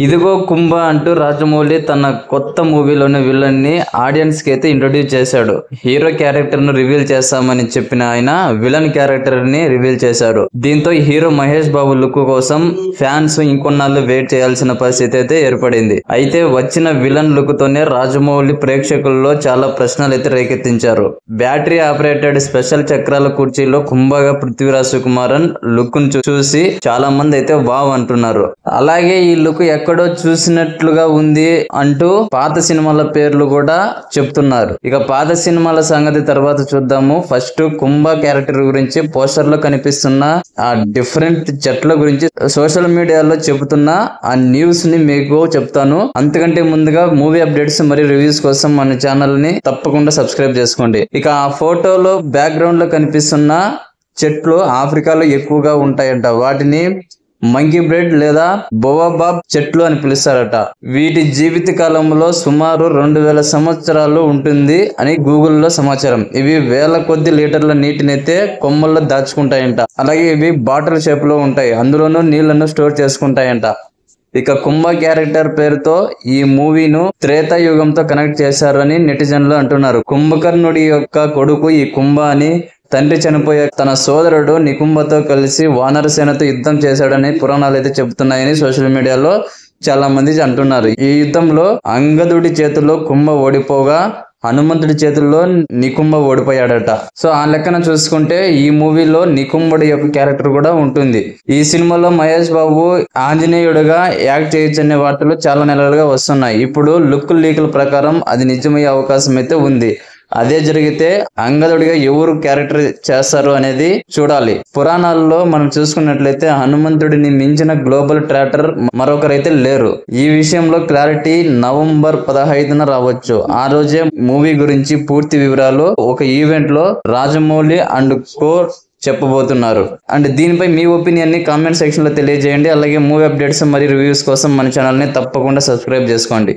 ఇదిగో కుంభ అంటూ రాజమౌళి తన కొత్త మూవీలోని విలన్ ని ఆడియన్స్ కి అయితే ఇంట్రొడ్యూస్ చేశాడు. హీరో క్యారెక్టర్ ను రివీల్ చేస్తామని చెప్పిన ఆయన విలన్ క్యారెక్టర్ ని రివీల్ చేశాడు. దీంతో హీరో మహేష్ బాబు లుక్ కోసం ఫ్యాన్స్ ఇంకొన్నాళ్ళు వెయిట్ చేయాల్సిన పరిస్థితి అయితే ఏర్పడింది. అయితే వచ్చిన విలన్ లుక్ తోనే రాజమౌళి ప్రేక్షకుల్లో చాలా ప్రశ్నలు అయితే రేకెత్తించారు. బ్యాటరీ ఆపరేటెడ్ స్పెషల్ చక్రాల కుర్చీలో కుంభగా పృథ్వీరాజ్ సుకుమారన్ లుక్ ను చూసి చాలా మంది అయితే వావ్ అంటున్నారు. అలాగే ఈ లుక్ ఎక్కడో చూసినట్లుగా ఉంది అంటూ పాత సినిమాల పేర్లు కూడా చెప్తున్నారు. ఇక పాత సినిమాల సంగతి తర్వాత చూద్దాము. ఫస్ట్ కుంభ క్యారెక్టర్ గురించి పోస్టర్ లో కనిపిస్తున్న ఆ డిఫరెంట్ చెట్ల గురించి సోషల్ మీడియాలో చెబుతున్న ఆ న్యూస్ ని మీకు చెప్తాను. అంతకంటే ముందుగా మూవీ అప్డేట్స్ మరియు రివ్యూస్ కోసం మన ఛానల్ ని తప్పకుండా సబ్స్క్రైబ్ చేసుకోండి. ఇక ఆ ఫోటోలో బ్యాక్గ్రౌండ్ లో కనిపిస్తున్న చెట్లు ఆఫ్రికాలో ఎక్కువగా ఉంటాయంట. వాటిని మంకీ బ్రెడ్ లేదా బోబాబ్ చెట్లు అని పిలుస్తారట. వీటి జీవిత కాలంలో సుమారు 2000 సంవత్సరాలు ఉంటుంది అని గూగుల్లో సమాచారం. ఇవి వేల కొద్ది లీటర్ల నీటినైతే కొమ్మల్లో దాచుకుంటాయంట. అలాగే ఇవి బాటిల్ షేప్ లో ఉంటాయి. అందులోనూ నీళ్లను స్టోర్ చేసుకుంటాయంట. ఇక కుంభ క్యారెక్టర్ పేరుతో ఈ మూవీను త్రేతాయుగంతో కనెక్ట్ చేశారని నెటిజన్లు అంటున్నారు. కుంభకర్ణుడి యొక్క కొడుకు ఈ కుంభ అని, తండ్రి చనిపోయే తన సోదరుడు నికుంభతో కలిసి వానర సేనతో యుద్ధం చేశాడని పురాణాలు అయితే చెబుతున్నాయని సోషల్ మీడియాలో చాలా మంది అంటున్నారు. ఈ యుద్ధంలో అంగదుడి చేతుల్లో కుంభ ఓడిపోగా హనుమంతుడి చేతుల్లో నికుంభ ఓడిపోయాడట. సో ఆ లెక్కన చూసుకుంటే ఈ మూవీలో నికుంభుడి యొక్క క్యారెక్టర్ కూడా ఉంటుంది. ఈ సినిమాలో మహేష్ బాబు ఆంజనేయుడుగా యాక్ట్ చేయొచ్చనే వార్తలు చాలా నెలలుగా వస్తున్నాయి. ఇప్పుడు లుక్ లీకుల ప్రకారం అది నిజమయ్యే అవకాశం అయితే ఉంది. అదే జరిగితే అంగదుడిగా ఎవరు క్యారెక్టర్ చేస్తారు అనేది చూడాలి. పురాణాల్లో మనం చూసుకున్నట్లయితే హనుమంతుడిని మించిన గ్లోబల్ ట్రాటర్ మరొకరైతే లేరు. ఈ విషయంలో క్లారిటీ నవంబర్ 15న రావచ్చు. ఆ రోజే మూవీ గురించి పూర్తి వివరాలు ఒక ఈవెంట్ లో రాజమౌళి అండ్ కో చెప్పబోతున్నారు. అండ్ దీనిపై మీ ఒపీనియన్ ని కామెంట్ సెక్షన్ లో తెలియజేయండి. అలాగే మూవీ అప్డేట్స్ మరియు రివ్యూస్ కోసం మన ఛానల్ ని తప్పకుండా సబ్స్క్రైబ్ చేసుకోండి.